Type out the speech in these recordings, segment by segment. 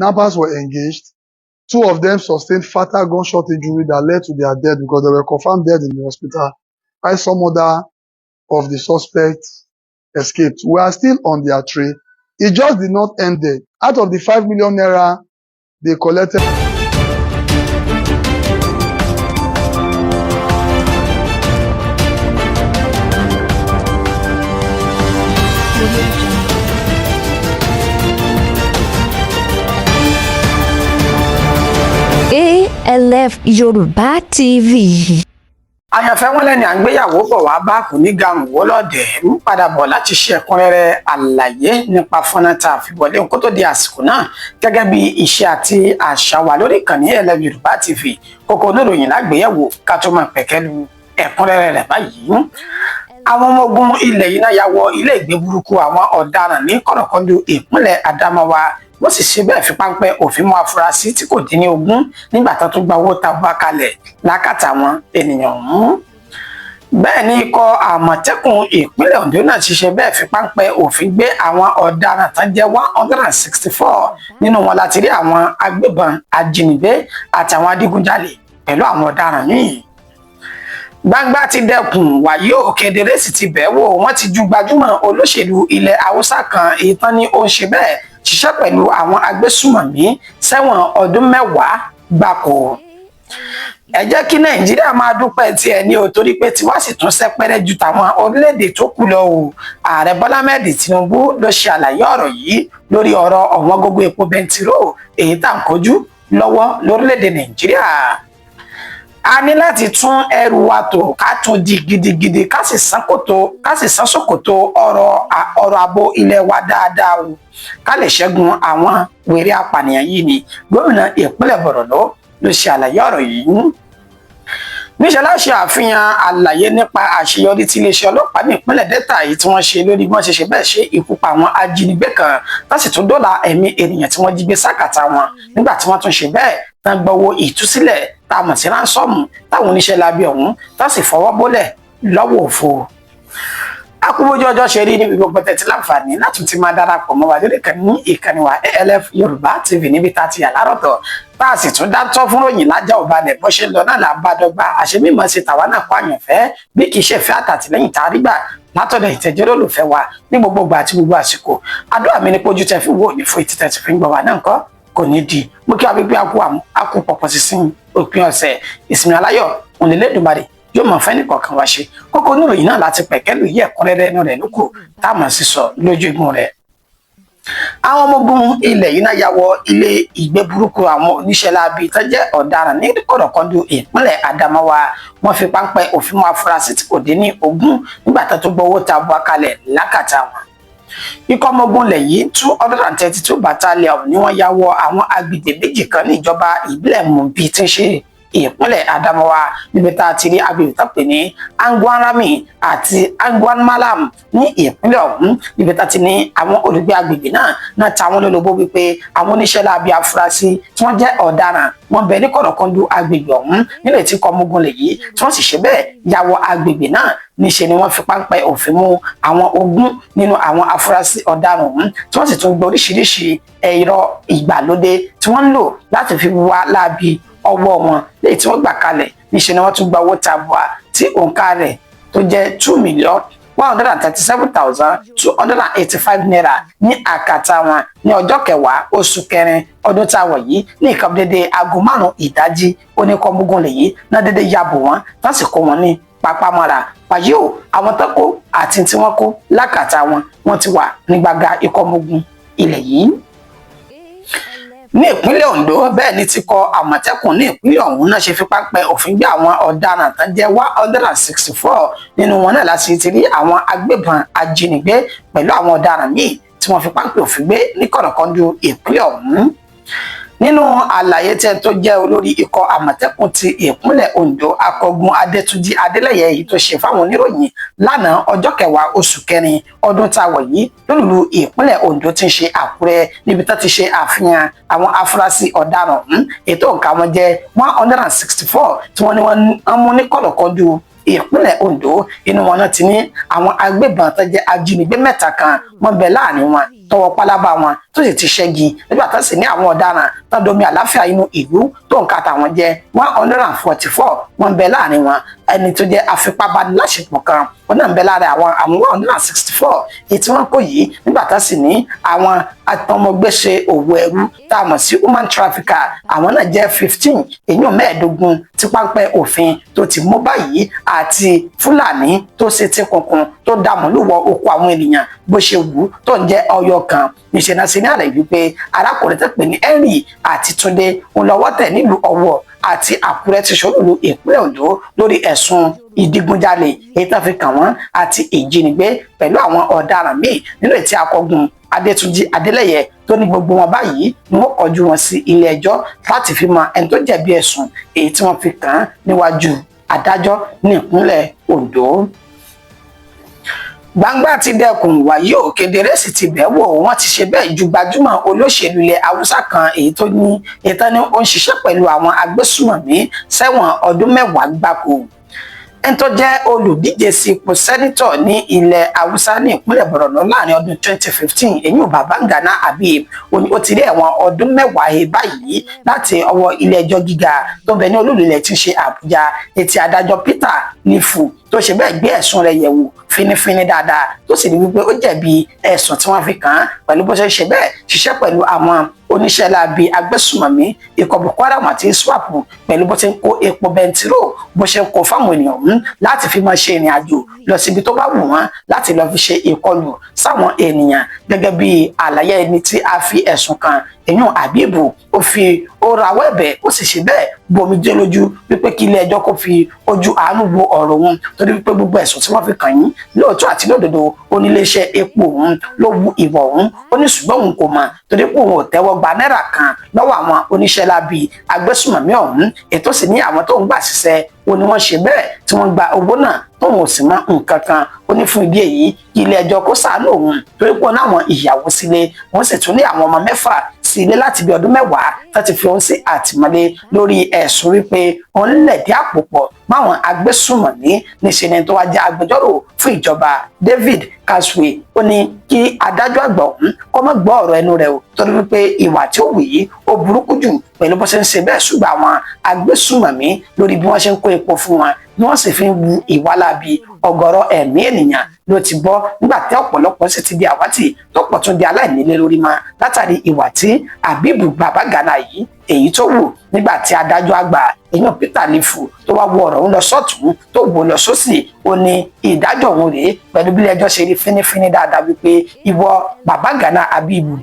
Kidnappers were engaged. 2 of them sustained fatal gunshot injury that led to their death because they were confirmed dead in the hospital, while some other of the suspects escaped. We are still on their trail. It just did not end there. Out of the 5 million naira they collected, ALF Yorùbá TV. Àyànfẹ́ wọn lẹ́ni àgbéyàwó bọ̀ wá bá kò ní garùn wó lọ́dẹ̀ ń padà bọ̀ láti ṣe ẹ̀kúnrẹ́rẹ́ àlàyé nípa fọ́nrán tá a fi wọlé kó tó di àsìkò náà gẹ́gẹ́ bí iṣẹ́ àti àṣà wa lórí ìkànnì ALF Yorùbá TV kókó oníròyìn lágbéyẹ̀wò ká tó máa pẹ̀kẹ́lu ẹ̀kúnrẹ́rẹ́ rẹ̀ báyìí. Àwọn ọmọ ogun ilẹ̀ yìí náà ya wọ ilé ìgbé burúkú àwọn ọ̀daràn ní kọ̀rọ̀kọ́ndù ìpínlẹ̀ Adamawa wọ́n sì ṣe bẹ́ẹ̀ fi páńpẹ́ òfin mú afurasí tí kò dín ní 20 nígbà tó tún gba owó tabua kalẹ̀ lákàtà àwọn ènìyàn ọ̀hún. Bẹ́ẹ̀ ni ikọ̀ àmọ̀tẹ́kùn ìpínlẹ̀ Ondo náà ṣiṣẹ́ bẹ́ẹ̀ fi páńpẹ́ òfin gbé àwọn ọ̀daràn tán jẹ́ 164 nínú wọn láti rí àwọn agbébọn ajínigbé àtàwọn adigunjalè pẹ̀lú àwọn ọ̀daràn míì. Gbangba ti dẹkùn wàyí ò kedere sì ti bẹ̀ wò wọ́n ti ju gbajúmọ̀ olóṣèlú ilẹ̀ Haúsá kan èyí tán ni ó ń ṣe bẹ́ẹ̀ ṣiṣẹ́ pẹ̀lú àwọn agbésùmọ̀mí sẹ́wọ̀n ọdún 10 gbáko. Ẹ jẹ́ kí Nàìjíríà máa dúpẹ́ tiẹ̀ ní o torí pé tiwa sì tún sẹ́pẹ́rẹ́ ju tàwọn orílẹ̀-èdè tó kù lọ o. Ààrẹ Bọ́lá Ahmed Tinubu ló ṣe àlàyé ọ̀rọ̀ yìí lórí ọ̀rọ̀ ọ̀wọ́n gógó epo bẹntiró èyí tá à ń kojú lọ́wọ́ lórílẹ̀-èdè Nàìjíríà. A ní láti tún ẹrù wa tò ká tún di gidigidi ká sì san ṣòkòtò ọ̀rọ̀ ààbò ilẹ̀ wa dáadáa o ká lè ṣẹ́gun àwọn wèrè apànìyàn yìí ni gómìnà ìpínlẹ̀ Borno ló ṣe àlàyé ọ̀rọ̀ yìí. Níṣẹ́ la ṣe àfihàn àlàyé nípa àṣeyọrí tí iléeṣẹ́ ọlọ́pàá ní ìpínlẹ̀ Delta yìí tí wọ́n ṣe lórí bí wọ́n ṣe bẹ́ẹ̀ ṣe ikú pa àwọn ajínigbé kan láti tún dóòlà ẹ̀mí ènìyàn tí wọ́n jí gbé sákàtà wọn nígbà tí wọ́n tún ṣe bẹ́ẹ̀ tán gbowó ìtúsílẹ̀ tá a mọ̀ sí ránsọ́ọ̀mù táwọn oníṣẹ́ lábẹ́ ọ̀hún tá sì fọwọ́ bólẹ̀ lọ́wọ́ òfo. Akúbójú ọjọ́ ṣe rí níbi gbogbo tẹ̀tí láǹfààní láti ti máa darapọ̀ mọ́ wa lórí ìkànnì wa ALF Yorùbá TV níbi tá a ti yà lárọ̀tọ̀ tá a sì tún dátọ́ fún ròyìn lájà ọ̀balẹ̀ bó ṣe lọ náà là bá dọ́gba àṣemímọ̀ sí tàwa náà kó àyànfẹ́ bí kì í ṣe fẹ́ àtàtìlẹ́yìn tá a rí gbà látọ̀dọ̀ ìtẹ̀jẹ́ olólùfẹ́ wa ní gbogbo ìgbà àti gbogbo àsìkò. Àdúrà mi ni pójú tẹ fi wò ní fún ìtìtẹ̀ tí fi ń gbọ́ wa náà nǹkan kò ní di mú kí agbègbè akú pọ̀pọ̀ sísìn òpin ọ̀sẹ̀ ìsinmi aláyọ̀ òǹlẹ̀lẹ́dùnmarè yóò mọ̀ fẹ́ nìkọ̀ọ̀kan wá ṣe kókó oníròyìn náà láti pẹ̀kẹ́lù yí ẹ̀kúnrẹ́rẹ́ inú rẹ̀ lóko tá a mọ̀ sí sọ lójú igun rẹ̀. Àwọn ọmọ ogun ilẹ̀ yìí náà ya wọ ilé ìgbé burúkú àwọn oníṣẹ́ láabi tó jẹ́ ọ̀daràn ní kọ̀rọ̀kọ́ndù ìpínlẹ̀ Adamawa wọ́n fi páńpẹ́ òfin mú afurasí tí kò dín ní 20 nígbà tó tún gbowó tabua kalẹ̀ lákàtà wọn. Ikọ̀ ọmọ ogun ilẹ̀ yìí 232 battalion ni wọ́n ya wọ àwọn agbègbè méjì kan ní ìjọba ìbílẹ̀ Mumbi tí ń ṣe ìpínlẹ̀ Adamawa níbi tá a ti rí agbègbè tó pè ní Angwanrami àti Angwanmalam ní ìpínlẹ̀ ọ̀hún níbi tá a ti ní àwọn olùgbé agbègbè náà táwọn lólobó wípé àwọn oníṣẹ́ láabi afurasí tí wọ́n jẹ́ ọ̀daràn wọ́n bẹ ní kọ̀rọ̀kọ́ndù agbègbè ọ̀hún nílẹ̀ tí kọ́ ọmọogun lè yìí tí wọ́n sì ṣe bẹ́ẹ̀ ya wọ agbègbè náà níṣe ni wọ́n fi páńpẹ́ òfin mú àwọn 20 nínú àwọn afurasí ọ̀daràn ọ̀hún tí wọ́n sì tún gbé oríṣiríṣi ẹ̀rọ ìgbàlódé tí wọ́n ń lò láti fi wá láabi ọwọ́ wọn léyìí tí wọ́n gbà kalẹ̀ níṣẹ́ ni wọ́n tún gba owó tabua tí òǹkà rẹ̀ tó jẹ́ 2,137,285 naira ní àkàtà wọn ní ọjọ́ 10 oṣù kẹrin ọdún tá a wọ̀ yìí ní nǹkan dédé aago 5 ìdájí oníkọ́múgún lè yìí náà dédé yàbò wọn tán sì kó wọn ní pápámọ́ra wàyí o àwọn tó kó àti tí wọ́n kó lákàtà wọn ti wà ní gbàgà ìkọ́múgún ilẹ̀ yìí. Ní ìpínlẹ̀ Ondo bẹ́ẹ̀ ni ti kọ àmọ̀tẹ́kùn ní ìpínlẹ̀ ọ̀hún náà ṣe fi páńpẹ́ òfin gbé àwọn ọ̀daràn tán jẹ́ 164 nínú wọn náà láti ti rí àwọn agbébọn ajínigbé pẹ̀lú àwọn ọ̀daràn míì tí wọ́n fi páńpẹ́ òfin gbé ní kọ̀rọ̀kọ́ndù ìpínlẹ̀ ọ̀hún. Nínú àlàyé tó jẹ́ olórí ikọ̀ àmọ̀tẹ́kùn ti ìpínlẹ̀ Ondo akọgun Adétúnjí Adélẹ́yẹ yìí tó ṣe fáwọn oníròyìn lánàá ọjọ́ 10 oṣù kẹrin ọdún tá a wọ̀ yìí lólùlù ìpínlẹ̀ Ondo ti ń ṣe Àkúrẹ́ níbi tó ti ṣe àfihàn àwọn afurasí ọ̀daràn ọ̀hún ètò òǹkà wọn jẹ́ 164 tí wọ́n ní wọ́n mú ní kọ̀rọ̀kọ́ndù ìpínlẹ̀ Ondo inú wọn náà ti ní àwọn agbébọn tó jẹ́ ajínigbé 3 kan wọ́n bẹ láàrin wọn tọwọ́ pálábá wọn tó sì ti ṣẹ́gi nígbà tó sì ní àwọn ọ̀daràn tó domi àláfíà inú ìlú tó ń ka tàwọn jẹ́ 144 wọ́n ń bẹ láàrin wọn ẹni tó jẹ́ afipábániláṣepọ̀ kan wọn náà ń bẹ lára àwọn 164 èyí tí wọ́n kó yìí nígbà tó sì ní àwọn atọmọgbéṣe òwò ẹrú tá a mọ̀ sí human trafficker àwọn náà jẹ́ 15 èyàn 15 tí páńpẹ́ òfin tó ti mú báyìí àti fúlàní tó ṣe tí kunkun tó dààmú lúwọ oko àwọn ènìyàn bó ṣe wù tó ń jẹ́ ọyọ kan níṣẹ́ náà sí ní àlẹ́ wípé arákùnrin tó pè ní Henry àti Túndé ń lọ́wọ́ tẹ̀ nílùú Ọ̀wọ̀ àti Àkúrẹ́ ti ṣolúlu ìpínlẹ̀ Oǹdó lórí ẹ̀sùn ìdígunjalè èyí tó fi kàn wọ́n àti ìjínigbé pẹ̀lú àwọn ọ̀daràn míì nínú ètí akọgun Adétúnjí Adélẹ́yẹ tó ní gbogbo wọn báyìí ni wọ́n kọjú wọn sí ilé ẹjọ́ láti fi mọ ẹni tó jẹ̀bi ẹ̀sùn èyí tí wọ́n fi kàn án níwájú adájọ́ ní ìpínlẹ̀ Oǹdó. Gbangba ti dẹkùn wàyí ò kedere sì ti bẹ̀ wò wọ́n ti ṣe bẹ́ẹ̀ ju gbajúmọ̀ olóṣèlú ilẹ̀ Haúsá kan èyí tó ní ìtàn ní ó ń ṣiṣẹ́ pẹ̀lú àwọn agbésùmọ̀mí sẹ́wọ̀n ọdún 10 gbáko. ẹni tó jẹ́ olùdíje sí ipò sẹ́nítọ̀ ní ilẹ̀ Haúsá ní ìpínlẹ̀ Borno láàrin ọdún 2015 èyí ò Babangana Habib ó ti rí ẹ̀wọ̀n ọdún 10 báyìí láti ọwọ́ ilé ẹjọ́ gíga tó bẹ ní olú ilẹ̀ tí ń ṣe Àbújá etí adájọ́ Peter Lifu tó ṣe bẹ́ẹ̀ gbé ẹ̀sùn rẹ̀ yẹ̀wò finifini dáadáa tó sì ní wípé ó jẹ̀bi ẹ̀sùn tí wọ́n fi kàn án pẹ̀lú bó ṣe bẹ́ẹ̀ ṣiṣẹ́ pẹ̀lú àwọn oníṣẹ́ láabi agbésùmọ̀mí ikọ̀ Boko Haram àti ISWAP pẹ̀lú bó ṣe ń kó epo bẹntiró bó ṣe ń kó fáwọn ènìyàn ọ̀hún láti fi máa ṣe ìrìn àjò lọ síbi tó bá wù wọ́n láti lọ fi ṣe ìkọlù sáwọn ènìyàn gẹ́gẹ́ bí àlàyé ẹni tí a fi ẹ̀sùn kàn èyàn Habibu ó rawọ́ ẹ̀bẹ̀ ó sì ṣe bẹ́ẹ̀ bomi jẹ́ lójú wípé kí ilé ẹjọ́ kó fi ojú àánú wo ọ̀rọ̀ wọn torí wípé gbogbo ẹ̀sùn tí wọ́n fi kàn yín lóòótọ́ àti lódodo oníléeṣẹ́ epo òun ló wu ìwọ̀ òun ó ní ṣùgbọ́n òun kò mọ̀ torí pé òun ò tẹ́wọ́ gba náírà kan lọ́wọ́ àwọn oníṣẹ́ láabi agbésùmọ̀mí ọ̀hún ètò sì ní àwọn tó ń gbà ṣiṣẹ́ ó ní wọ́n ṣe bẹ́ẹ̀ tí wọ́n gba owó náà tóun ò sì mọ nǹkan kan ó ní fún ìdí èyí ilé ẹjọ́ kó ṣàánú òun torí pé ó náwọn ìyàwó sílé wọ́n sì tún ní àwọn ọmọ 6 sí ilé láti bí ọdún 10 tó ti fi òun sí àtìmọ́lé lórí ẹ̀sùn wípé òun lẹ̀dí àpò pọ̀ máwọn agbésùmọ̀mí níṣẹ́ ni tó wá jẹ́ agbẹjọ́rò fún ìjọba David Kaswe ó ní kí adájọ́ àgbà ọ̀hún kó má gbọ́ ọ̀rọ̀ ẹnu rẹ̀ o torí wípé ìwà tí ó wù yìí ó burúkú jù pẹ̀lú bó ṣe ń ṣe bẹ́ẹ̀ ṣùgbọ́n àwọn agbésùmọ̀mí lórí bí wọ́n ṣe ń kó epo fún wọn ni wọ́n sì fi ń wu ìwà láabi ọ̀gọ̀rọ̀ ẹ̀mí ènìyàn ló ti bọ́ nígbà tí ọ̀pọ̀lọpọ̀ sì ti di àwátì tó pọ̀ tún di aláìnílé lórí mọ́ látàrí ìwà tí Habibu Babangana yìí èyí tó wù nígbà tí adájọ́ àgbà èèyàn Peter Lifu tó wá wo ọ̀rọ̀ ń lọ sọ́tún tó wò lọ sósì ó ní ìdájọ́ òun rèé pẹ̀lú bí ilé-ẹjọ́ ṣe rí fínífíní dáadáa wípé ìwọ Babangana Habibu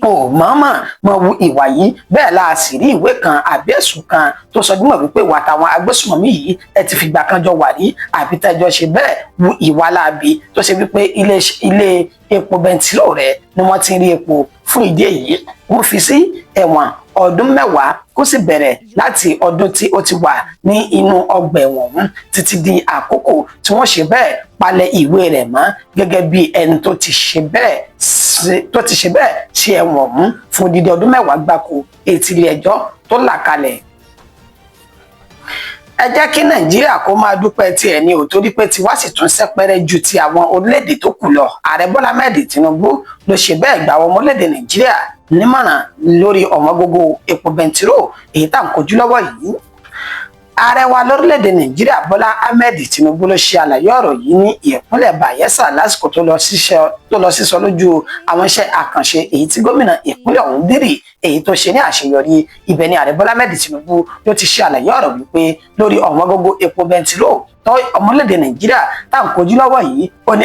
ò mọ̀ọ́mọ̀ mọ̀ wu ìwà yìí bẹ́ẹ̀ la sì rí ìwé kan àbí ẹ̀sùn kan tó sọ dímọ̀ wípé ìwà táwọn agbésùmọ̀mí yìí ẹ ti fìgbà kan jọ wà rí àbí tẹ́jọ́ ṣe bẹ́ẹ̀ wu ìwà láabi tó ṣe wípé ilé epo bẹntiró rẹ̀ ni wọ́n ti rí epo fún ìdí èyí wọ́n fi sí ẹ̀wọ̀n ọdún 10 kó sì bẹ̀rẹ̀ láti ọdún tí ó ti wà ní inú ọgbà ẹ̀wọ̀n ọ̀hún títí di àkókò tí wọ́n ṣe bẹ́ẹ̀ palẹ̀ ìwé rẹ̀ mọ́ gẹ́gẹ́ bí ẹni tó ti ṣe bẹ́ẹ̀ ṣe ẹ̀wọ̀n ọ̀hún fún odidi ọdún 10 gbáko etí ilé ẹjọ́ tó là kalẹ̀. ẹ jẹ́ kí Nàìjíríà kó máa dúpẹ́ tiẹ̀ ní ò torí pé tiwa sì tún sẹ́pẹ́rẹ́ ju ti àwọn orílẹ̀-èdè tó kù lọ ààrẹ Bọ́lá Ahmed Tinubu ló ṣe bẹ́ẹ̀ gbà wọ́n orílẹ̀-èdè Nàìjíríà nímọ̀ràn lórí ọ̀wọ́ngógó epo bẹntiró èyí tá à ń kojú lọ́wọ́ yìí. ààrẹ wa lórílẹ̀‐èdè Nàìjíríà Bọ́lá Ahmed Tinubu ló ṣe àlàyé ọ̀rọ̀ yìí ní ìpínlẹ̀ Bayelsa lásìkò tó lọ sísọ lójú àwọn iṣẹ́ àkànṣe èyí tí gómìnà ìpínlẹ̀ ọ̀hún Dírì èyí tó ṣe ní àṣeyọrí ibẹ̀ ni ààrẹ Bọ́lá Ahmed Tinubu ló ti ṣe àlàyé ọ̀rọ̀ wípé lórí ọ̀wọ́ngógó epo bẹntiró tó ọmọlédè Nàìjíríà tá à ń kojú lọ́wọ́ yìí ó ní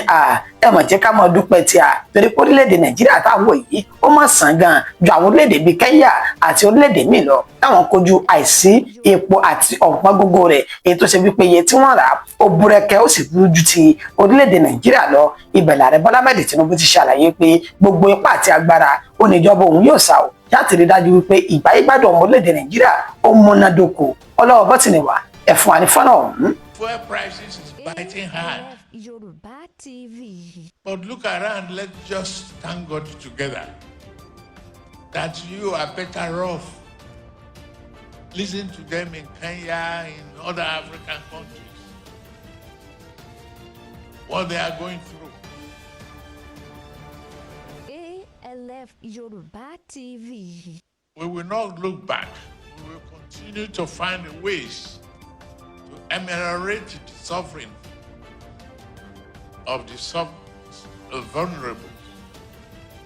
ẹ mọ̀ jẹ́ ká mọ̀ dúpẹ́ tí a torí pé orílẹ̀-èdè Nàìjíríà táwọn yìí ó mọ̀ sàn gan ju àwọn orílẹ̀-èdè bíi Kenya àti orílẹ̀-èdè míì lọ táwọn kojú àìsí epo àti ọ̀wọ́ngógó rẹ̀ èyí tó ṣe wípé iye tí wọ́n rà ó búrẹ́kẹ́ ó sì burú ju ti orílẹ̀-èdè Nàìjíríà lọ ibẹ̀ lààrẹ Bọ́lá Ahmed Tinubu ti ṣàlàyé pé gbogbo ipá àti agbára ó ní ìjọba òun yóò sá o láti rí dájú wípé ìgbáyégbádùn ọmọ orílẹ̀-èdè Nàìjíríà ó múnádóko ọlọ́wọ́ bọ́tìnì wà ẹ̀fún ànífọ́nà ọ̀hún. Fuel prices is biting hard. Yoruba TV. But look around, let's just thank God together that you are better off. Listen to them in Kenya, in other African countries, what they are going through. Yoruba TV. We will not look back. We will continue to find ways to ameliorate the suffering of the vulnerable.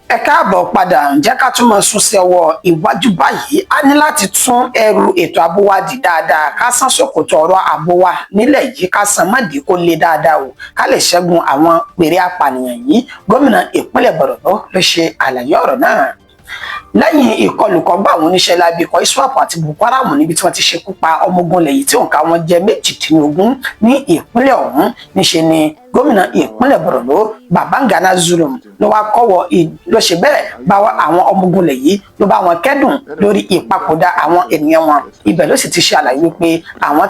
Ẹ káàbọ̀ padà. Ǹjẹ́ ká tún máa sún sí ọwọ́ iwájú báyìí? A ní láti tún ẹrù ètò ààbò wa dì dáadáa. Ká san ṣòkòtò ọ̀rọ̀ ààbò wa nílẹ̀ yìí, ká san mọ́dì kó lé dáadáa o. Ká lè ṣẹ́gun àwọn pèrè apànìyàn yìí. Gómìnà ìpínlẹ̀ Borno ló ṣe àlàyé ọ̀rọ̀ náà. Lẹ́yìn ìkọlùkọgbà àwọn oníṣẹ́ láabi ikọ̀ ISWAP àti Boko Haram níbi tí wọ́n ti ṣekú pa ọmọ ogun ilẹ̀ yìí tí òǹkà wọn jẹ́ 18 ní ìpínlẹ̀ ọ̀hún, níṣe ni gómìnà ìpínlẹ̀ Borno Babangana Zulum ló wá kọ́wọ́ ló ṣe bẹ́ẹ̀ bá àwọn ọmọ ogun ilẹ̀ yìí ló bá wọn kẹ́dùn lórí ìpapòdà àwọn ènìyàn wọn. Ibẹ̀ ló sì ti ṣe àlàyé wípé àwọn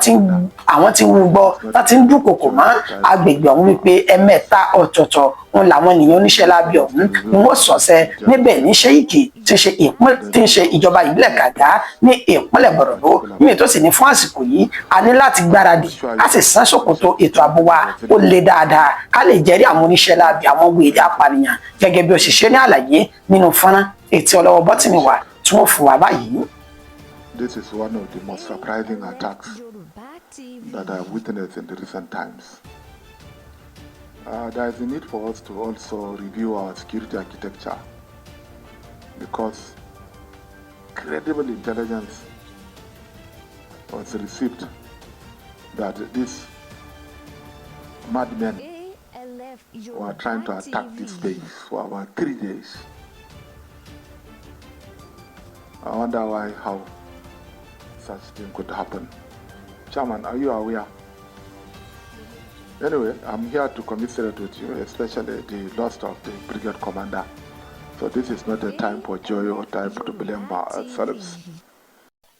tí ń gbọ́ láti ń dúnkòkò mọ́ agbègbè ọ̀hún wípé ẹ̀mẹ́ta ọ̀tọ̀ọ̀tọ̀ wọn làwọn ènìyàn oníṣẹ́ láabi ọ̀hún ni wọ́n sọ̀sẹ̀ níbẹ̀ ní Ṣéyíkì tí ń ṣe ìjọba ìbílẹ̀ Gàgá ní ìpínlẹ̀ Borno. Ní ètò sì ní fún àsìkò yìí a ní láti gbáradì ká sì san ṣòkòtò ètò ààbò wa ó le dáadáa ká lè jẹ́rí àwọn oníṣẹ́ láabi àwọn wèrè apànìyàn gẹ́gẹ́ bí òṣìṣẹ́ ní àlàyé nínú fọ́nrán ètí ọlọ́wọ́ bọ́tìnì wa tí wọ́n fún wa báyìí. This is one of the most surprising attacks that I've witnessed in the recent times. There is a need for us to also review our security architecture because credible intelligence was received that these madmen were trying to attack this base for about 3 days. I wonder how such thing could happen. Chairman, are you aware? Anyway, I'm here to commiserate with you, especially the loss of the brigade commander. So this is not a time for joy or time to blame ourselves.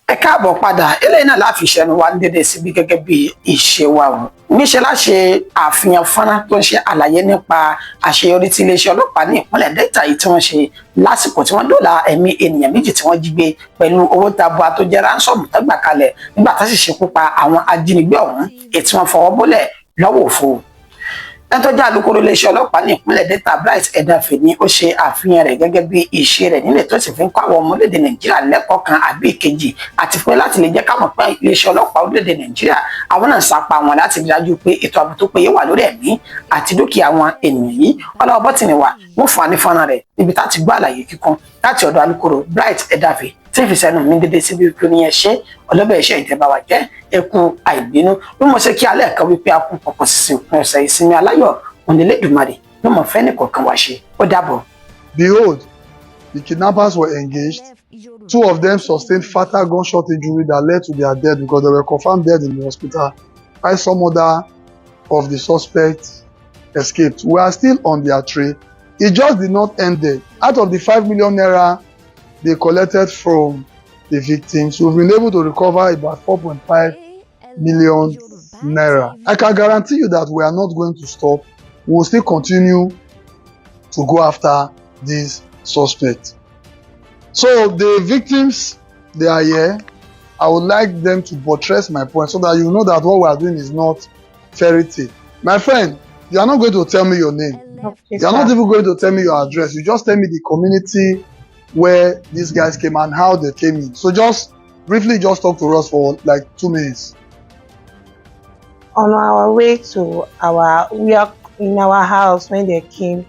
Ẹ káàbọ̀ padà. Eléyìí náà láfi ṣẹnu wa ní dédé síbi gẹ́gẹ́ bí ìṣe wa o. Níṣẹ́ láṣẹ àfihàn fọ́nrán tó ń ṣe àlàyé nípa àṣeyọrí tí iléeṣẹ́ ọlọ́pàá ní ìpínlẹ̀ Delta yìí tí wọ́n ṣe lásìkò tí wọ́n dóòlà ẹ̀mí ènìyàn méjì tí wọ́n jí gbé pẹ̀lú owó tabua tó jẹ́ ránsọ̀mù tó gbà kalẹ̀ nígbà tó sì ṣekú pa àwọn ajínigbé ọ̀hún ètí wọn fọwọ́ bólẹ̀ lọ́wọ́ òfo. Ẹni tó jẹ́ alukoro iléeṣẹ́ ọlọ́pàá ní ìpínlẹ̀ Delta Bright Edafe ni ó ṣe àfihàn rẹ̀ gẹ́gẹ́ bí ìṣe rẹ̀ nílẹ̀ tó sì fi ń kọ́ àwọn ọmọ orílẹ̀-èdè Nàìjíríà lẹ́kọ̀ọ́ kan àbí ìkejì àti pé láti lè jẹ́ ká mọ̀ pé iléeṣẹ́ ọlọ́pàá orílẹ̀-èdè Nàìjíríà àwọn náà sapá wọn láti rí dájú pé ètò ààbò tó péye wà lórí ẹ̀mí àti dúkìá àwọn ènìyàn yìí. Ọlọ́wọ́ bọ́tìnì wa wọ́n fún wa ní fọ́nrán rẹ̀ níbi tá ti gbọ́ àlàyé kíkún láti ọ̀dọ̀ alukoro Bright Edafe tí ìfisẹ́nu mi dédé síbi ìpín oníyẹn ṣe ọlọ́bẹ̀ iṣẹ́ ìtẹ́báwá jẹ́ ẹkú àìbínú bí mo ṣe kí alẹ́ kan wípé a kú pọ̀pọ̀ sísìn òpin ọ̀sẹ̀ ìsinmi aláyọ̀ Onílédùmarè ló mọ̀ fẹ́ nìkọ̀ọ̀kan wá ṣe. Ó dàbọ̀. Behold, the kidnappers were engaged. 2 of them sustained fatal gunshot injury that led to their death because they were confirmed dead in the hospital, while some other of the suspects escaped. We are still on their trail. It just did not end there. Out of the 5 million naira they collected from the victims, we've been able to recover about 4.5 million naira. I can guarantee you that we are not going to stop. We will still continue to go after these suspects. So the victims, they are here. I would like them to buttress my point so that you know that what we are doing is not fairy tale. My friend, you are not going to tell me your name. You are not even going to tell me your address. You just tell me the community where these guys came and how they came in. So just briefly just talk to us for like 2 minutes. On our way to we are in our house when they came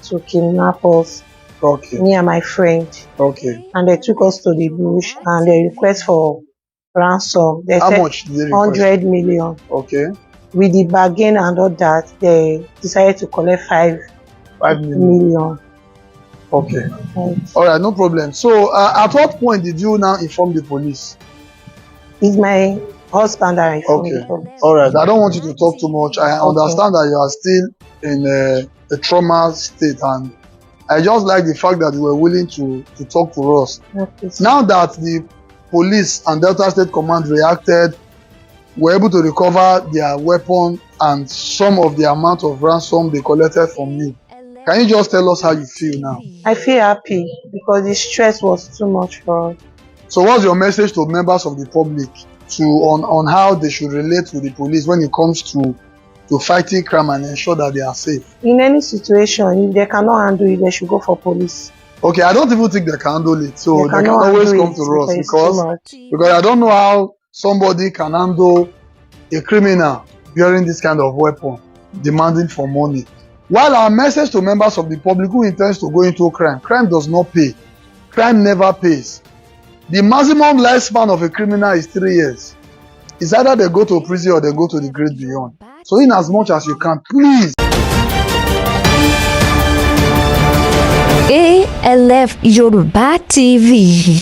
to kidnap us. Okay. Me and my friend. Okay. And they took us to the bush and they request for ransom. They How said much did they request? 100 million. Okay. With the bargain and all that, they decided to collect 5 million. Okay. Right. All right, no problem. So at what point did you now inform the police? It's my husband that I informed Okay. the police. All right. I don't want you to talk too much. I understand that you are still in a trauma state, and I just like the fact that you were willing to talk to us. Okay. Now that the police and Delta State Command reacted, were able to recover their weapon and some of the amount of ransom they collected from you. Can you just tell us how you feel now? I feel happy because the stress was too much for us. So what's your message to members of the public on how they should relate with the police when it comes to fighting crime and ensure that they are safe? In any situation, if they cannot handle it, they should go for police. Okay, I don't even think they can handle it. So they can cannot always handle come it to us because it's too much. because I don't know how somebody can handle a criminal bearing this kind of weapon, demanding for money. While our message to members of the public who intends to go into crime does not pay. Crime never pays. The maximum lifespan of a criminal is 3 years. It's either they go to prison or they go to the great beyond. So in as much as you can, please. ALF Yoruba TV.